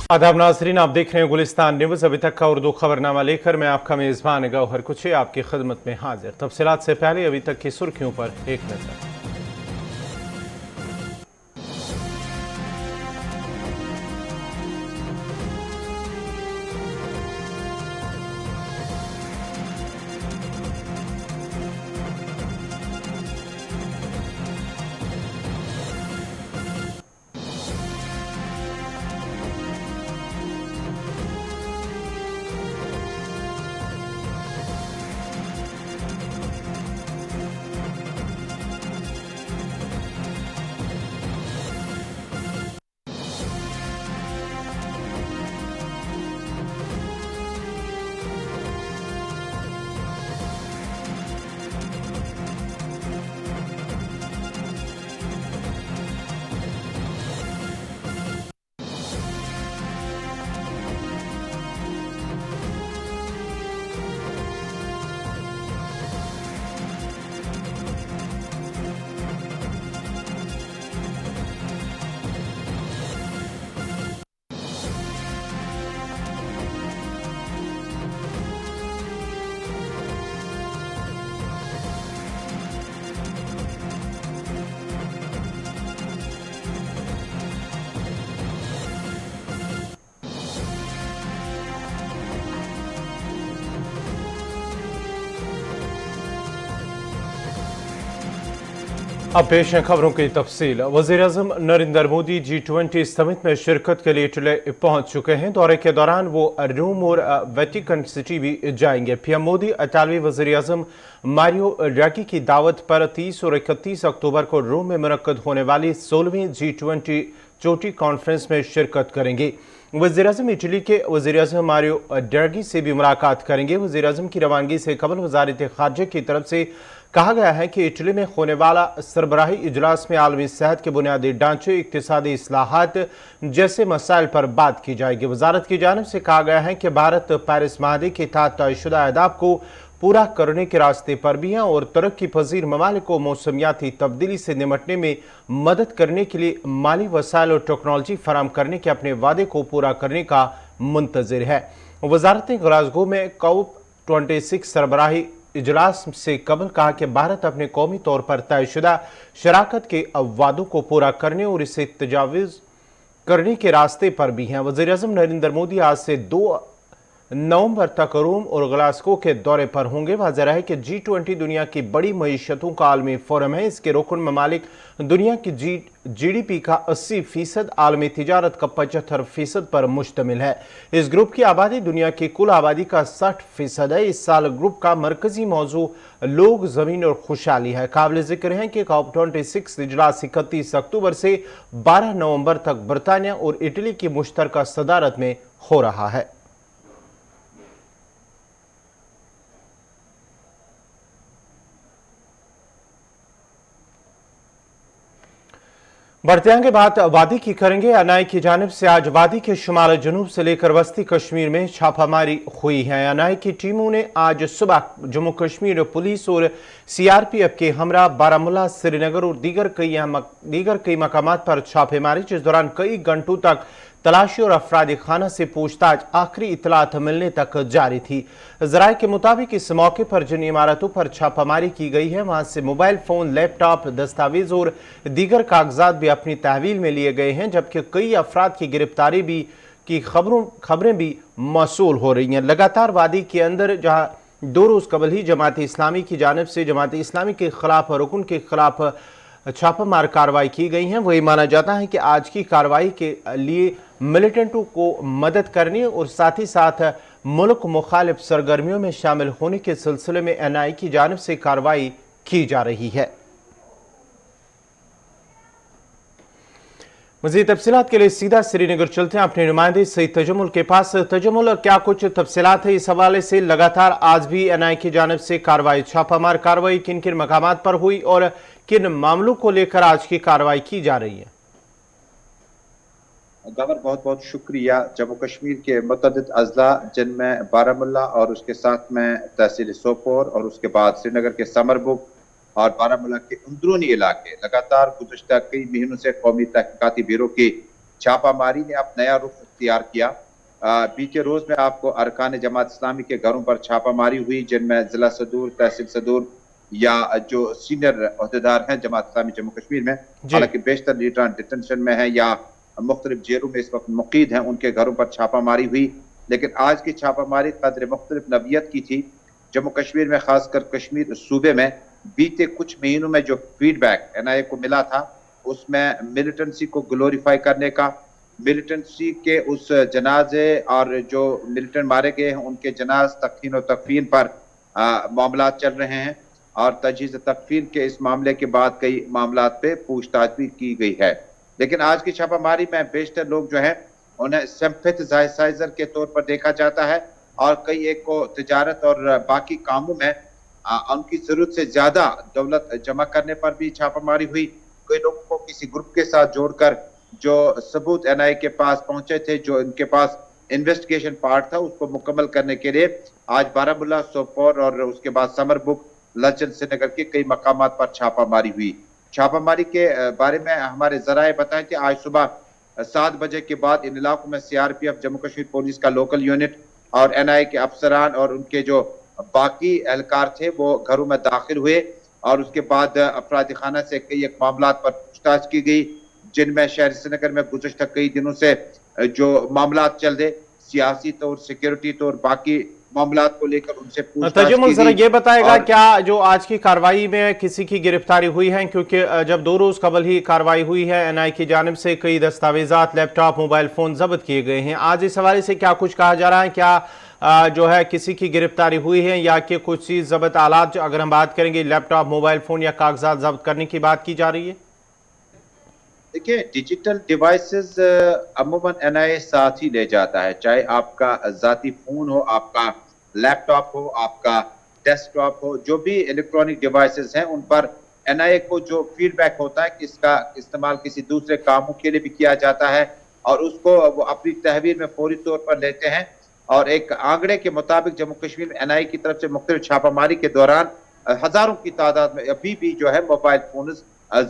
आदाब नाजरीन, आप देख रहे हैं गुलिस्तान न्यूज़। अभी तक का उर्दू खबरनामा लेकर मैं आपका मेज़बान गौहर कुछे आपकी खिदमत में हाजिर। तफसीलात से पहले अभी तक की सुर्खियों पर एक नज़र। अब पेश है खबरों की तफसील। वज़ीर-ए-आज़म नरेंद्र मोदी G20 समिट में शिरकत के लिए इटली पहुंच चुके हैं। दौरे के दौरान वो रोम और वेटिकन सिटी भी जाएंगे। पीएम मोदी इतालवी वज़ीर-ए-आज़म मारियो ड्रैगी की दावत पर 30 और 31 अक्टूबर को रोम में मुनक्कद होने वाली 16वीं G20 चोटी कॉन्फ्रेंस में शिरकत करेंगे। वज़ीर-ए-आज़म इटली के वज़ीर-ए-आज़म मारियो ड्रैगी से भी मुलाकात करेंगे। वज़ीर-ए-आज़म की रवानगी से कबल वज़ारत ख़ारजा की तरफ से कहा गया है कि इटली में होने वाला सरबराही इजलास में आलमी सेहत के बुनियादी ढांचे, इक्तिसादी इस्लाहात जैसे मसाइल पर बात की जाएगी। वजारत की जानिब से कहा गया है कि भारत पेरिस माहदे के तहत तयशुदा अहदाफ को पूरा करने के रास्ते पर भी हैं और तरक्की पजीर ममालिक को मौसमियाती तब्दीली से निमटने में मदद करने के लिए माली वसाइल और टेक्नोलॉजी फराम करने के अपने वादे को पूरा करने का मुंतज़िर है। वजारत ने ग्लासगो में COP26 सरबराही इजलास से कबल कहा कि भारत अपने कौमी तौर पर तयशुदा शराकत के वादों को पूरा करने और इसे तजावीज़ करने के रास्ते पर भी हैं। वज़ीर-ए-आज़म नरेंद्र मोदी आज से 2 नवंबर तक रोम और ग्लासगो के दौरे पर होंगे। वाज़ेह है कि G20 दुनिया की बड़ी मईशतों का आलमी फोरम है। इसके रुकन ममालिक दुनिया की GDP का 80% आलमी तिजारत का 75% पर मुश्तमिल है। इस ग्रुप की आबादी दुनिया की कुल आबादी का 60% है। इस साल ग्रुप का मरकजी मौजू लोग, ज़मीन और खुशहाली है। काबिल ज़िक्र है कि COP26 इजलास 31 अक्टूबर से 12 नवंबर तक बरतानिया और इटली की मुश्तरका सदारत में हो रहा है। बढ़ते आगे बात वादी की करेंगे। एनआई की जानिब से आज वादी के शुमाल जनूब से लेकर वस्ती कश्मीर में छापामारी हुई है। एनआई की टीमों ने आज सुबह जम्मू कश्मीर पुलिस और CRPF के हमरा बारामुल्ला, श्रीनगर और दीगर कई मकामात पर छापे मारे, जिस दौरान कई घंटों तक तलाशी और अफरादी खाना से पूछताछ आखिरी इतलात मिलने तक जारी थी। जराये के मुताबिक इस मौके पर जिन इमारतों पर छापामारी की गई है वहां से मोबाइल फोन, लैपटॉप, दस्तावेज और दीगर कागजात भी अपनी तहवील में लिए गए हैं, जबकि कई अफराद की गिरफ्तारी भी की खबरें भी मौसूल हो रही हैं। लगातार वादी के अंदर जहां 2 रोज कबल ही जमात इस्लामी की जानिब से जमात इस्लामी के खिलाफ रुकन के खिलाफ छापामार कार्रवाई की गई है, वही माना जाता है कि आज की कार्रवाई के लिए मिलिटेंटों को मदद करने और साथ ही साथ मुल्क मुखालिफ सरगर्मियों में शामिल होने के सिलसिले में एनआई की जानिब से कार्रवाई की जा रही है। मज़ीद तफसीलात के लिए सीधा श्रीनगर चलते हैं अपने नुमाइंदे सईद तजमुल के पास। तजमुल, क्या कुछ तफसीलात है इस हवाले से? लगातार आज भी एनआई की जानिब से कार्रवाई, छापामार कार्रवाई किन किन मकामात पर हुई और किन मामलों को लेकर आज की कार्रवाई की जा रही है? गवर, बहुत बहुत शुक्रिया। जम्मू कश्मीर के मुतअद्दिद अजला जिनमें बारामुल्ला और उसके साथ में तहसील सोपोर और उसके बाद श्रीनगर के समरबुक और बारामुल्ला के अंदरूनी इलाके लगातार गुज़श्ता कई महीनों से कौमी तहकीकाती ब्यूरो की छापामारी ने अब नया रुख इख्तियार किया। बीते रोज में आपको अरकान जमात इस्लामी के घरों पर छापामारी हुई, जिनमें जिला सदूर, तहसील सदूर या जो सीनियर अहदेदार हैं जमात इस्लामी जम्मू कश्मीर में, जी। हालांकि बेशतर लीडरान डिटेंशन में है या मुख्तलिफ जेलों में इस वक्त मुकीद हैं, उनके घरों पर छापामारी हुई। लेकिन आज की छापामारी कदर मुख्तलिफ नवियत की थी। जम्मू कश्मीर में, खासकर कश्मीर सूबे में बीते कुछ महीनों में जो फीडबैक एनआईए को मिला था, उसमें मिलिटेंसी को ग्लोरीफाई करने का, मिलिटेंसी के उस जनाजे और जो मिलिटेंट मारे गए हैं उनके जनाज तकफीन और तकफीन पर मामला चल रहे हैं, और तजहीज़ तकफीन के इस मामले के बाद कई मामला पे पूछताछ भी की गई है। लेकिन आज की छापामारी में बेशतर लोग जो है उन्हें सिंपैथाइजर के तौर पर देखा जाता है, और कई एक को तिजारत और बाकी कामों में उनकी जरूरत से ज्यादा दौलत जमा करने पर भी छापामारी हुई। कई लोगों को किसी ग्रुप के साथ जोड़कर जो सबूत एनआईए के पास पहुंचे थे, जो इनके पास इन्वेस्टिगेशन पार्ट था, उसको मुकम्मल करने के लिए आज बारामूला, सोपोर और उसके बाद समरबुक, लचन, श्रीनगर के कई मकामात पर छापामारी हुई। छापामारी के बारे में हमारे जराए बताएं कि आज सुबह 7 बजे के बाद इन इलाकों में सीआरपीएफ, जम्मू कश्मीर पुलिस का लोकल यूनिट और एनआईए के अफसरान और उनके जो बाकी एहलकार थे वो घरों में दाखिल हुए, और उसके बाद अफरादी खाना से कई एक मामला पर पूछताछ की गई, जिनमें शहर श्रीनगर में गुज़श्ता कई दिनों से जो मामला चल रहे, सियासी तौर, सिक्योरिटी तौर, बाकी मामला को लेकर उनसे पूछताछ तजुमुल की जरा गई। ये बताएगा और क्या जो आज की कार्रवाई में किसी की गिरफ्तारी हुई है, क्योंकि जब 2 रोज कबल ही कार्रवाई हुई है एनआई की जानिब से कई दस्तावेजात, लैपटॉप, मोबाइल फोन जब्त किए गए हैं, आज इस हवाले से क्या कुछ कहा जा रहा है? क्या जो है किसी की गिरफ्तारी हुई है या कि कुछ चीज जब्त आलात, अगर हम बात करेंगे लैपटॉप, मोबाइल फोन या कागजात जब्त करने की बात की जा रही है? देखिए, डिजिटल डिवाइसेस अमूमन एनआईए साथ ही ले जाता है, चाहे आपका जाती फोन हो, आपका लैपटॉप हो, आपका डेस्कटॉप हो, जो भी इलेक्ट्रॉनिक डिवाइसेस हैं उन पर एनआईए को जो फीडबैक होता है कि इसका इस्तेमाल किसी दूसरे कामों के लिए भी किया जाता है, और उसको वो अपनी तहवीर में फौरी तौर पर लेते हैं। और एक आंकड़े के मुताबिक जम्मू कश्मीर में एनआईए की तरफ से मुख्तलिफ छापामारी के दौरान हजारों की तादाद में अभी भी जो है मोबाइल फोन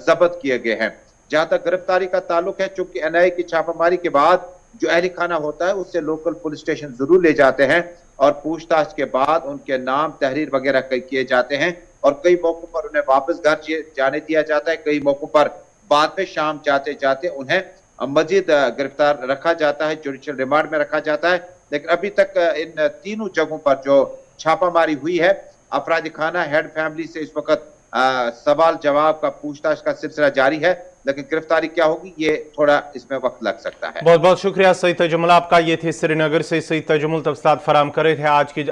जब्त किए गए हैं। जहां तक गिरफ्तारी का ताल्लुक है, चूंकि एनआईए की छापामारी के बाद जो अहली खाना होता है उससे लोकल पुलिस स्टेशन जरूर ले जाते हैं, और पूछताछ के बाद उनके नाम, तहरीर वगैरह किए जाते हैं, और कई मौकों पर उन्हें वापस घर जाने दिया जाता है, कई मौकों पर बाद में शाम जाते जाते उन्हें मजीद गिरफ्तार रखा जाता है, जुडिशियल रिमांड में रखा जाता है। लेकिन अभी तक इन तीनों जगहों पर जो छापामारी हुई है, अफरादी खाना, हेड फैमिली से इस वक्त सवाल जवाब का पूछताछ का सिलसिला जारी है, लेकिन गिरफ्तारी क्या होगी ये थोड़ा इसमें वक्त लग सकता है। बहुत बहुत शुक्रिया सईद तजुमुल आपका। ये थे श्रीनगर से सईद तजुमुल तफसीलात फराम कर रहे थे।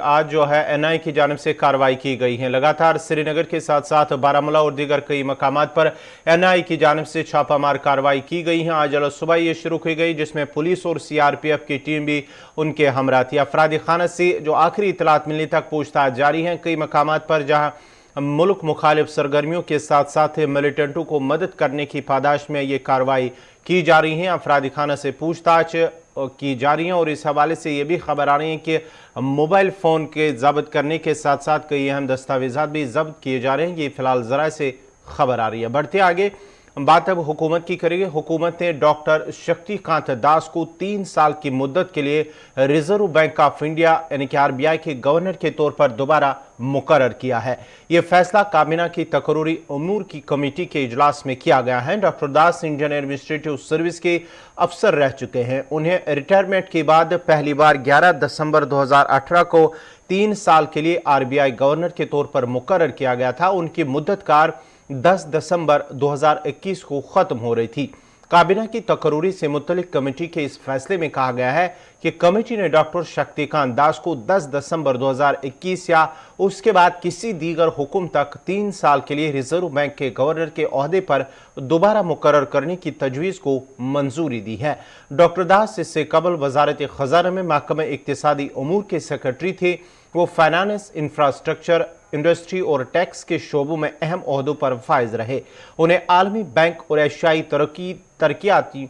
आज जो है एनआई की जानिब से कार्रवाई की गई है। लगातार श्रीनगर के साथ साथ बारामूला और दीगर कई मकामात पर एनआई की जानिब से छापामार कार्रवाई की गई है। आज सुबह ये शुरू की गई, जिसमें पुलिस और सीआरपीएफ की टीम भी उनके हमरा थी। अफरादी खाना से जो आखिरी इतलात मिलने तक पूछताछ जारी है। कई मकामात पर जहाँ मुल्क मुखालिफ सरगर्मियों के साथ साथ मिलिटेंटों को मदद करने की पादाश में ये कार्रवाई की जा रही है। अफरादी खाना से पूछताछ की जा रही है, और इस हवाले से ये भी खबर आ रही है कि मोबाइल फ़ोन के जब्त करने के साथ साथ कई अहम दस्तावेजात भी जब्त किए जा रहे हैं। ये फिलहाल ज़रा से खबर आ रही है। बढ़ते आगे बात अब हुकूमत की करेंगे। हुकूमत ने डॉक्टर शक्तिकांत दास को 3 साल की मुद्दत के लिए रिजर्व बैंक ऑफ इंडिया यानी कि आरबीआई के गवर्नर के तौर पर दोबारा मुकर्रर किया है। यह फैसला काबीना की तकरूरी उमूर की कमेटी के इजलास में किया गया है। डॉक्टर दास इंडियन एडमिनिस्ट्रेटिव सर्विस के अफसर रह चुके हैं। उन्हें रिटायरमेंट के बाद पहली बार 11 दिसंबर 2018 को 3 साल के लिए आरबीआई गवर्नर के तौर पर मुकर्रर किया गया था। उनकी मुद्दत कार 10 दिसंबर 2021 को खत्म हो रही थी। काबीना की तकरूरी से मुतल्लिक कमेटी के इस फैसले में कहा गया है कि कमेटी ने डॉक्टर शक्तिकांत दास को 10 दिसंबर 2021 या उसके बाद किसी दीगर हुक्म तक 3 साल के लिए रिजर्व बैंक के गवर्नर के ओहदे पर दोबारा मुकर्रर करने की तजवीज़ को मंजूरी दी है। डॉक्टर दास इससे कबल वजारत खजाना में महकमा इक्तिसादी उमूर के सेक्रेटरी थे। वो फाइनेंस, इंफ्रास्ट्रक्चर, इंडस्ट्री और टैक्स के शोबों में अहम ओहदों पर फाइज रहे। उन्हें आलमी बैंक और एशियाई तरक्याती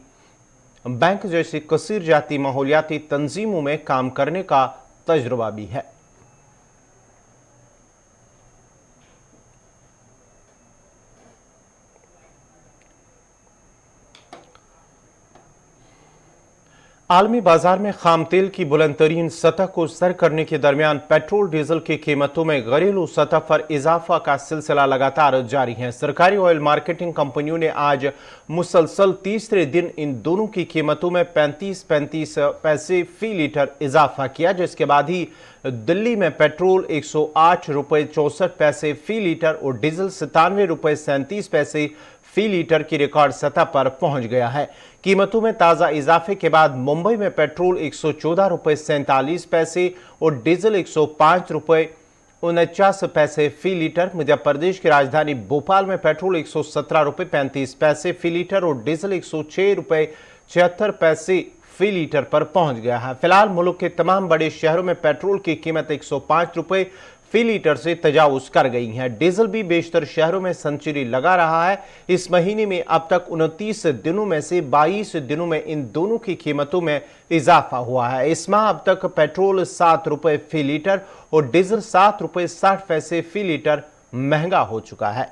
बैंक जैसी कसीर जाती माहौलियाती तंजीमों में काम करने का तजुर्बा भी है। आलमी बाजार में खाम तेल की बुलंद तरीन सतह को सर करने के दरमियान पेट्रोल डीजल की कीमतों में घरेलू सतह पर इजाफा का सिलसिला लगातार जारी है। सरकारी ऑयल मार्केटिंग कंपनियों ने आज मुसलसल तीसरे दिन इन दोनों की कीमतों में 35 पैसे फी लीटर इजाफा किया, जिसके बाद ही दिल्ली में पेट्रोल 108 रुपये 64 पैसे फी लीटर और डीजल 97 रुपये 37 पैसे फी लीटर की रिकॉर्ड सतह पर पहुंच गया है। कीमतों में ताज़ा इजाफे के बाद मुंबई में पेट्रोल 114 रुपये 47 पैसे और डीजल 105 रुपये 49 पैसे फी लीटर, मध्य प्रदेश की राजधानी भोपाल में पेट्रोल 117 रुपये 35 पैसे फी लीटर और डीजल 106 रुपये 76 पैसे फी लीटर पर पहुंच गया है। फिलहाल मुल्क के तमाम बड़े शहरों में पेट्रोल की कीमत 105 रुपये फी लीटर से तजावुज कर गई है। डीजल भी बेशतर शहरों में सेंचुरी लगा रहा है। इस महीने में अब तक 29 दिनों में से 22 दिनों में इन दोनों की कीमतों में इजाफा हुआ है। इस माह अब तक पेट्रोल 7 रुपये फी लीटर और डीजल 7 रुपये 60 पैसे फी लीटर महंगा हो चुका है।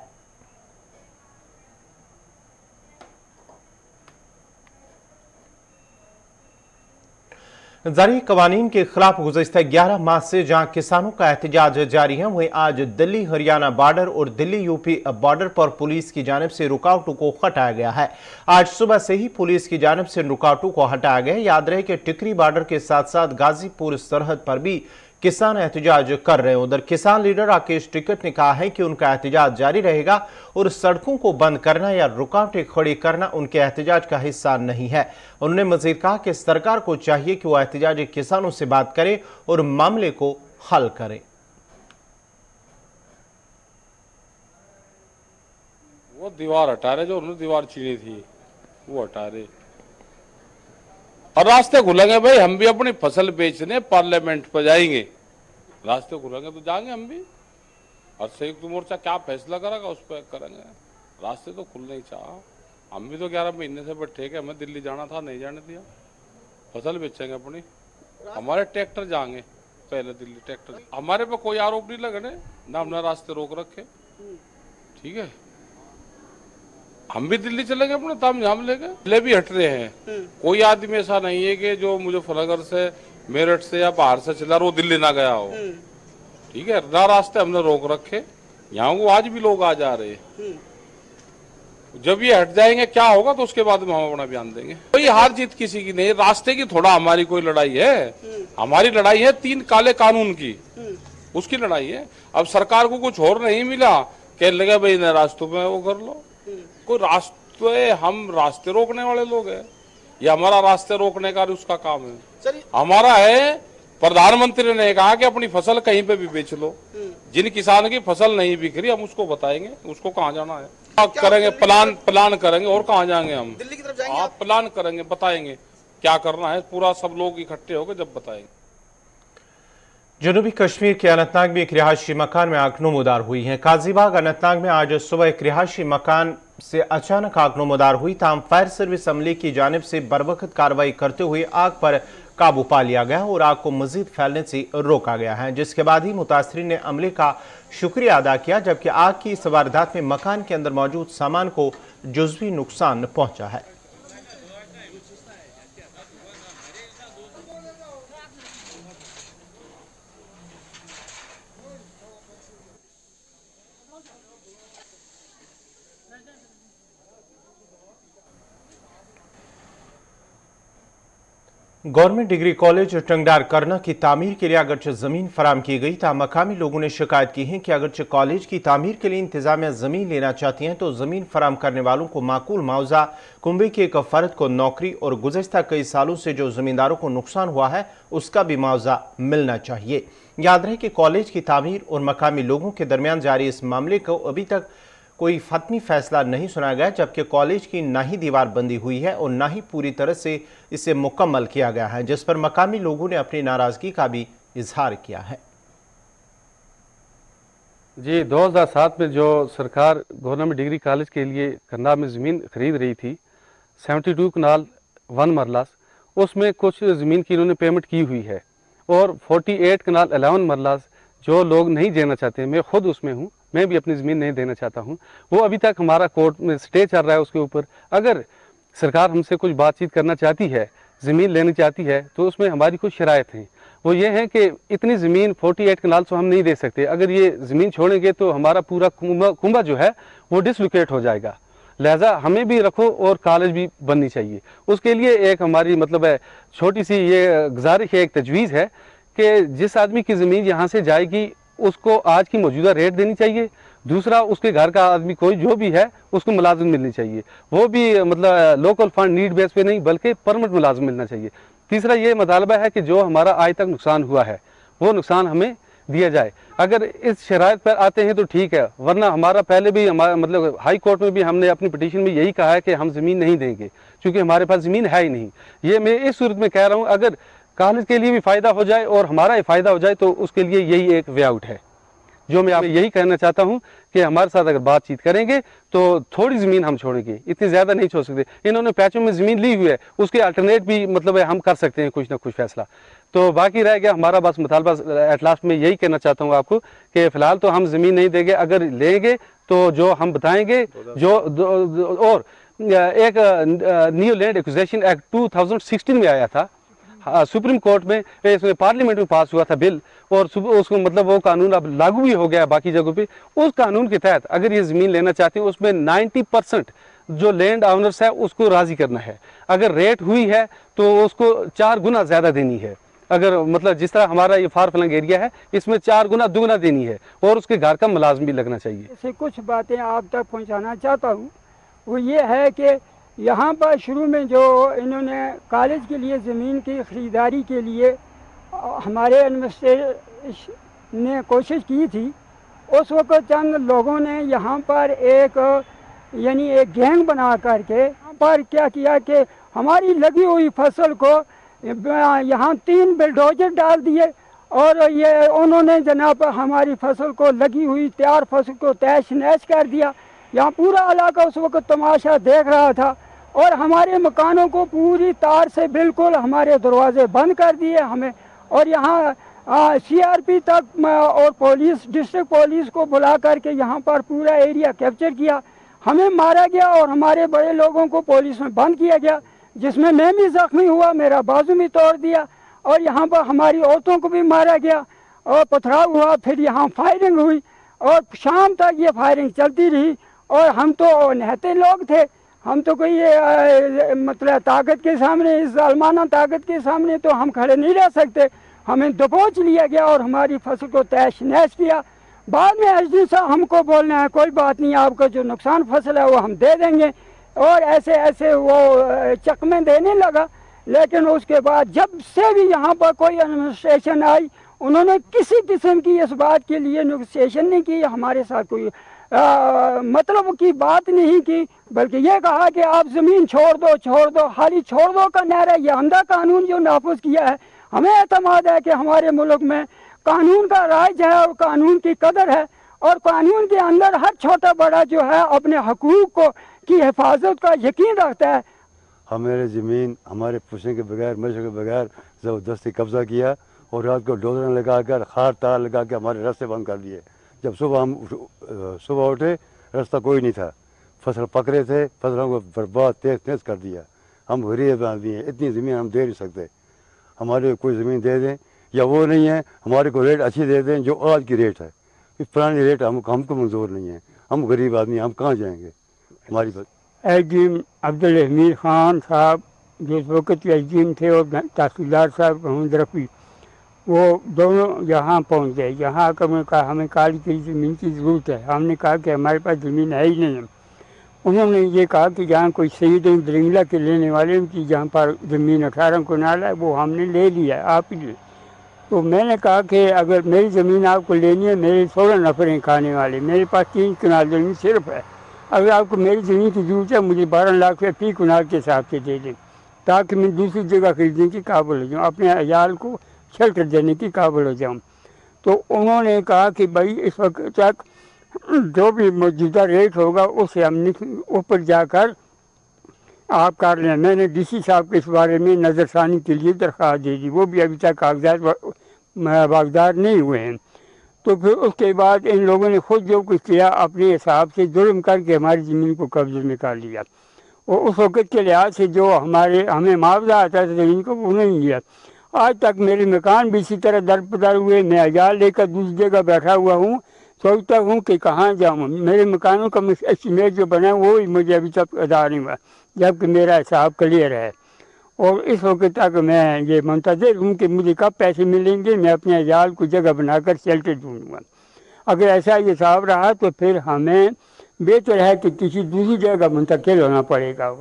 जारी कवानीन के खिलाफ गुज़श्ता 11 माह से जहां किसानों का एहतजाज जारी है, वहीं आज दिल्ली हरियाणा बॉर्डर और दिल्ली यूपी बॉर्डर पर पुलिस की जानिब से रुकावटों को हटाया गया है। आज सुबह से ही पुलिस की जानिब से रुकावटों को हटाया गया। याद रहे कि टिकरी बॉर्डर के साथ साथ गाजीपुर सरहद पर भी किसान एहतजाज कर रहे हैं। उधर किसान लीडर राकेश टिकैत ने कहा है कि उनका एहतजाज जारी रहेगा और सड़कों को बंद करना या रुकावटें खड़ी करना उनके एहतजाज का हिस्सा नहीं है। उन्होंने मजीद कहा कि सरकार को चाहिए कि वो एहतजाजी किसानों से बात करे और मामले को हल करे। वो दीवार हटा रहे, जो उन्होंने दीवार छीनी थी वो हटा रहे और रास्ते खुलेंगे। भाई हम भी अपनी फसल बेचने पार्लियामेंट पर जाएंगे, रास्ते खुलेंगे तो जाएंगे हम भी। और संयुक्त मोर्चा क्या फैसला करेगा उस पर करेंगे। रास्ते तो खुलने ही चाह। हम भी तो 11 महीने से बैठे के हमें दिल्ली जाना था, नहीं जाने दिया। फसल बेचेंगे अपनी, हमारे ट्रैक्टर जाएंगे पहले दिल्ली। ट्रैक्टर हमारे पे कोई आरोप नहीं लगने ना, हमने रास्ते रोक रखे। ठीक है, हम भी दिल्ली चले गए अपने ताम झाम लेके भी हट रहे हैं। कोई आदमी ऐसा नहीं है कि जो मुजफ्फरनगर से मेरठ से या बाहर से चला वो दिल्ली ना गया हो। ठीक है ना, रास्ते हमने रोक रखे, यहाँ को आज भी लोग आ जा रहे हैं। जब ये हट जाएंगे क्या होगा तो उसके बाद में हम अपना बयान देंगे। कोई हार जीत किसी की नहीं, रास्ते की थोड़ा हमारी कोई लड़ाई है। हमारी लड़ाई है 3 काले कानून की, उसकी लड़ाई है। अब सरकार को कुछ और नहीं मिला, कह लगे भाई न रास्तों में वो कर लो। कोई रास्ते, हम रास्ते रोकने वाले लोग हैं, ये हमारा रास्ते रोकने का उसका काम है। हमारा है, प्रधानमंत्री ने कहा कि अपनी फसल कहीं पे भी बेच लो। जिन किसान की फसल नहीं बिक रही हम उसको बताएंगे उसको कहाँ जाना है। करेंगे प्लान करेंगे और कहाँ जाएंगे हम, दिल्ली की तरफ जाएंगे। आप प्लान करेंगे, बताएंगे क्या करना है, पूरा सब लोग इकट्ठे होकर जब बताएंगे। जनूबी कश्मीर के अनंतनाग में एक रिहायशी मकान में आग नमूदार हुई है। काजीबाग अनंतनाग में आज सुबह एक रिहायशी मकान से अचानक आग नमूदार हुई। ताम फायर सर्विस अमले की जानिब से बरवक्त कार्रवाई करते हुए आग पर काबू पा लिया गया और आग को मजीद फैलने से रोका गया है, जिसके बाद ही मुतासरीन ने अमले का शुक्रिया अदा किया। जबकि आग की इस वारदात में मकान के अंदर मौजूद सामान को जुज़वी नुकसान पहुंचा है। गवर्नमेंट डिग्री कॉलेज टंगडार करना की तामीर के लिए अगरचे ज़मीन फराम की गई, ताम मकामी लोगों ने शिकायत की है कि अगरचे कॉलेज की तामीर के लिए इंतजामिया ज़मीन लेना चाहती हैं तो ज़मीन फराम करने वालों को माकूल मुआवजा, कुंबे के एक फ़र्द को नौकरी और गुज़श्ता कई सालों से जो ज़मींदारों को नुकसान हुआ है उसका भी मुआवजा मिलना चाहिए। याद रहे कि कॉलेज की तामीर और मकामी लोगों के दरमियान जारी इस मामले को अभी तक कोई हतमी फैसला नहीं सुना गया, जबकि कॉलेज की ना ही दीवार बंदी हुई है और ना ही पूरी तरह से इसे मुकम्मल किया गया है, जिस पर मकामी लोगों ने अपनी नाराजगी का भी इजहार किया है। जी 2007 में जो सरकार गवर्नमेंट डिग्री कॉलेज के लिए करनाल में ज़मीन खरीद रही थी 72 कनाल 1 मरलास, उसमें कुछ ज़मीन की इन्होंने पेमेंट की हुई है और 48 कनाल 11 मरलास जो लोग नहीं देना चाहते, मैं खुद उसमें हूँ, मैं भी अपनी ज़मीन नहीं देना चाहता हूँ, वो अभी तक हमारा कोर्ट में स्टे चल रहा है उसके ऊपर। अगर सरकार हमसे कुछ बातचीत करना चाहती है ज़मीन लेनी चाहती है तो उसमें हमारी कुछ शराइत हैं। वो ये हैं कि इतनी ज़मीन 48 कनाल तो हम नहीं दे सकते। अगर ये ज़मीन छोड़ेंगे तो हमारा पूरा कुंभा जो है वो डिसलोकेट हो जाएगा। लिहाजा हमें भी रखो और कॉलेज भी बननी चाहिए। उसके लिए एक हमारी मतलब है छोटी सी ये गुजारिश है, एक तजवीज़ है कि जिस आदमी की ज़मीन यहाँ से जाएगी उसको आज की मौजूदा रेट देनी चाहिए। दूसरा, उसके घर का आदमी कोई जो भी है उसको मुलाजिम मिलनी चाहिए, वो भी मतलब लोकल फंड नीड बेस पे नहीं बल्कि परमानेंट मुलाजिम मिलना चाहिए। तीसरा ये मुतालबा है कि जो हमारा आज तक नुकसान हुआ है वो नुकसान हमें दिया जाए। अगर इस शराइत पर आते हैं तो ठीक है, वरना हमारा पहले भी हमारा मतलब हाई कोर्ट में भी हमने अपनी पिटीशन में यही कहा है कि हम ज़मीन नहीं देंगे क्योंकि हमारे पास ज़मीन है ही नहीं। ये मैं इस सूरत में कह रहा हूँ, अगर कॉलेज के लिए भी फ़ायदा हो जाए और हमारा ही फ़ायदा हो जाए तो उसके लिए यही एक वे आउट है। जो मैं यही कहना चाहता हूँ कि हमारे साथ अगर बातचीत करेंगे तो थोड़ी ज़मीन हम छोड़ेंगे, इतनी ज़्यादा नहीं छोड़ सकते। इन्होंने पैचों में ज़मीन ली हुई है, उसके अल्टरनेट भी मतलब है हम कर सकते हैं कुछ ना कुछ फैसला। तो बाकी रह गया हमारा बस मुतालबा। एट लास्ट में यही कहना चाहता हूँ आपको कि फ़िलहाल तो हम ज़मीन नहीं देंगे, अगर लेंगे तो जो हम बताएंगे और एक न्यू लैंड एक्विजिशन एक्ट 2016 में आया था सुप्रीम कोर्ट में, इसमें पार्लियामेंट में पास हुआ था बिल, और उसको मतलब वो कानून अब लागू भी हो गया बाकी जगहों पे। उस कानून के तहत अगर ये ज़मीन लेना चाहते हैं उसमें 90% जो लैंड ऑनर्स है उसको राज़ी करना है। अगर रेट हुई है तो उसको 4 गुना ज़्यादा देनी है। अगर मतलब जिस तरह हमारा ये फार फ्लंग एरिया है इसमें 4 गुना दुगना देनी है और उसके घर का मुलाजिम भी लगना चाहिए। ऐसे कुछ बातें आप तक पहुंचाना चाहता हूं, वो ये है कि यहाँ पर शुरू में जो इन्होंने कॉलेज के लिए ज़मीन की ख़रीदारी के लिए हमारे एडमिनिस्ट्रेशन ने कोशिश की थी, उस वक़्त चंद लोगों ने यहाँ पर एक यानी एक गैंग बना करके यहाँ पर क्या किया कि हमारी लगी हुई फसल को यहाँ 3 बुलडोजर डाल दिए और ये उन्होंने जनाब हमारी फसल को लगी हुई तैयार फसल को तहस नहस कर दिया। यहाँ पूरा इलाका उस वक्त तमाशा देख रहा था और हमारे मकानों को पूरी तार से बिल्कुल हमारे दरवाजे बंद कर दिए हमें, और यहाँ CRP तक और पुलिस डिस्ट्रिक्ट पुलिस को बुला करके यहाँ पर पूरा एरिया कैप्चर किया। हमें मारा गया और हमारे बड़े लोगों को पुलिस में बंद किया गया, जिसमें मैं भी ज़ख्मी हुआ, मेरा बाजू भी तोड़ दिया और यहाँ पर हमारी औरतों को भी मारा गया और पथराव हुआ। फिर यहाँ फायरिंग हुई और शाम तक ये फायरिंग चलती रही और हम तो नहते लोग थे, हम तो कोई मतलब ताकत के सामने, इस ज़ालमाना ताकत के सामने तो हम खड़े नहीं रह सकते। हमें दबोच लिया गया और हमारी फसल को तहस नहस किया। बाद में SD साहब हमको बोलना है कोई बात नहीं, आपका जो नुकसान फसल है वो हम दे देंगे, और ऐसे ऐसे वो चकमे देने लगा। लेकिन उसके बाद जब से भी यहाँ पर कोई एडमिनिस्ट्रेशन आई, उन्होंने किसी किस्म की इस बात के लिए नेगोशिएशन नहीं की, हमारे साथ कोई मतलब की बात नहीं की, बल्कि ये कहा कि आप ज़मीन छोड़ दो, खाली छोड़ दो का नारा, ये अंधा कानून जो नाफिज किया है। हमें एतमाद है कि हमारे मुल्क में कानून का राज है और कानून की कदर है, और कानून के अंदर हर छोटा बड़ा जो है अपने हकूक़ को की हिफाजत का यकीन रखता है। हमारे ज़मीन हमारे पूछने के बगैर, मशवरे के बगैर ज़बरदस्ती कब्ज़ा किया और रात को डोजर लगा कर खार तार लगा के हमारे रास्ते बंद कर दिए। जब हम सुबह उठे रास्ता कोई नहीं था, फसल पक रहे थे, फसलों को बर्बाद तेज कर दिया। हम गरीब आदमी हैं, इतनी ज़मीन हम दे नहीं सकते। हमारे कोई ज़मीन दे दें, या वो नहीं है हमारे को रेट अच्छी दे दें जो आज की रेट है। पुरानी रेट हमको मंजूर नहीं है, हम गरीब आदमी, हम कहाँ जाएंगे। हमारी बात एसडीएम अब्दुल हमीद खान साहब जिस वक्त एसडीएम थे और तहसीलदार साहब मोहम्मद रफ़ी, वो दोनों यहाँ पहुँच गए। यहाँ आकर उन्होंने कहा हमें काली की ज़मीन की ज़रूरत है। हमने कहा कि हमारे पास ज़मीन है ही नहीं। उन्होंने ये कहा कि जहाँ कोई सईद दरिंगला के लेने वाले उनकी जहाँ पर ज़मीन 18 कनाल है वो हमने ले लिया है, आप ही ले। तो मैंने कहा कि अगर मेरी ज़मीन आपको लेनी है, मेरे 16 नफर हैं खाने वाले, मेरे पास 3 कनाल ज़मीन सिर्फ है। अगर आपको मेरी ज़मीन की ज़रूरत है, मुझे 12 लाख रुपये फी कनाल के हिसाब से दे दें ताकि मैं दूसरी जगह खरीदने की काबिल हो जाऊँ, अपने अयाल को शेल्टर देने की काबिल हो जाऊँ। तो उन्होंने कहा कि भाई इस वक्त तक जो भी मौजूदा रेट होगा उससे हम ऊपर जाकर आप कर लें। मैंने DC साहब के इस बारे में नज़रसानी के लिए दरख्वास्त दे दी, वो भी अभी तक कागजात वागदार नहीं हुए हैं। तो फिर उसके बाद इन लोगों ने खुद जो कुछ किया अपने हिसाब से जुर्म करके हमारी ज़मीन को कब्जे में कर लिया। और उस वक्त के लिहाज से जो हमें मुआवजा आता था ज़मीन को वो नहीं दिया। आज तक मेरे मकान भी इसी तरह दरपदर हुए, मैं हजार लेकर दूसरी जगह बैठा हुआ हूँ, सोचता हूँ कि कहाँ जाऊँ। मेरे मकानों का एस्टीमेट जो बना वो ही मुझे अभी तक अदा नहीं हुआ, जबकि मेरा हिसाब क्लियर है। और इस वक्त तक मैं ये मुंतज़िर हूँ कि मुझे कब पैसे मिलेंगे, मैं अपने अयाल को जगह बनाकर शेल्टर ढूंढूँगा। अगर ऐसा ये हिसाब रहा तो फिर हमें बेहतर है कि किसी दूसरी जगह मुंतकिल होना पड़ेगा।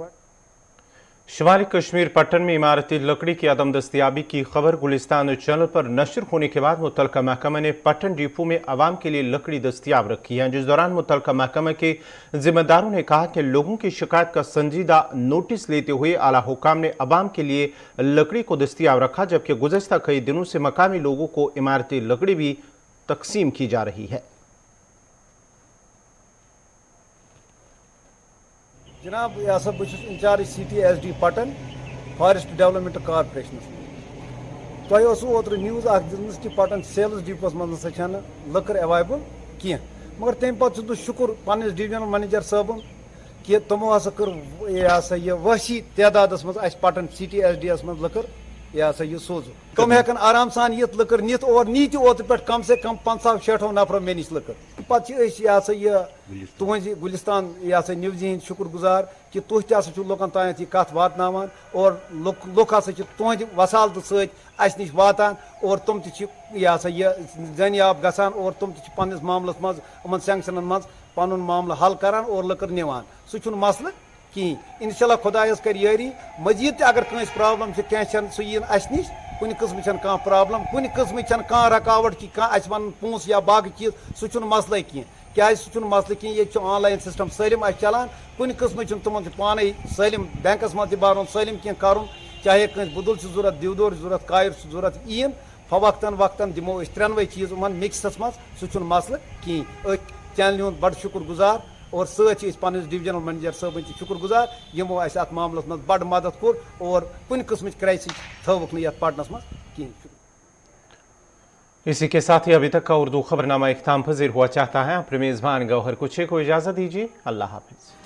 शुमाली कश्मीर पट्टन में इमारती लकड़ी की अदम दस्तियाबी की खबर गुलिस्तान चैनल पर नशर होने के बाद मुतल्लिका महकमा ने पट्टन डिपो में आवाम के लिए लकड़ी दस्तियाब रखी है, जिस दौरान मुतल्लिका महकमा के जिम्मेदारों ने कहा कि लोगों की शिकायत का संजीदा नोटिस लेते हुए आला हुकाम ने आवाम के लिए लकड़ी को दस्तियाब रखा, जबकि गुज़श्ता कई दिनों से मकामी लोगों को इमारती लकड़ी भी तकसीम की जा रही है। जनाब यह सब बस इंचार्ज CTSD पटन फॉरेस्ट डेवलपमेंट कॉर्पोरेशन तुम ओतर न्यूज़ दिन कि पटन सेल्स डिपोस मज लकर अवेलेबल कह, मगर तम पे शुक्र पन्निस डिविजनल मैनेजर साहबन कि तमो हसा कर यह वसी तादाद मज पटन CTSD मज लकर यह सोजो तम हेकन आराम सान ये लकर नित और नीत ओत पे कम से कम 50-60 नफर मे नश लकर पे तुज गुलिस्तान न्यूज़ हंद शुक्र गुजार कि तुह तु लुकन तान कत वातान और लुक हसा तुहद वसालत सत नश वातान और तुम जनियाब गसान और तुम पन्निस मामलस मज इन सेंक्शनन मज पन मामल हल करान और लकर निवान सह मसल कहीं। इंशाल्लाह खुदायस कर यारी मजीद ते अगर कंस प्रॉब्लम कह सह यीन अस नश कुन किस्म कह प्रॉब्लम कुन किस्म कह रकावट कि कह वन पोस या बाकी चीज सह मसल कह क्या सह मसल कह ये ऑनलाइन सिस्टम सलम चलान कुन किस्म तुम पाने सलम बैंकस मज भर सलम कह कर चाहे कंस बुदुल जरूरत दिवदोर जरूरत कायर जरूरत ईन फवक्तन वक्तन दिमो त्रेनवे चीज मिक्सस मज सह मसल कह। चैनल हूँ बड़ शुक्र गुजार और सत पन्निस डिविजनल मैनेजर साहब शुक्र गुजार यमो अत मामलस मज बड़ मदद कोर और कुन किस्म क्राइसिस थवक ये पटनस मज कहीं। इसी के साथ ही अभी तक का उर्दू खबरनामा इख्ताम पजीर हुआ चाहता है। अपने मेज़बान गौहर कुछे को इजाज़त दीजिए। अल्लाह हाफिज़।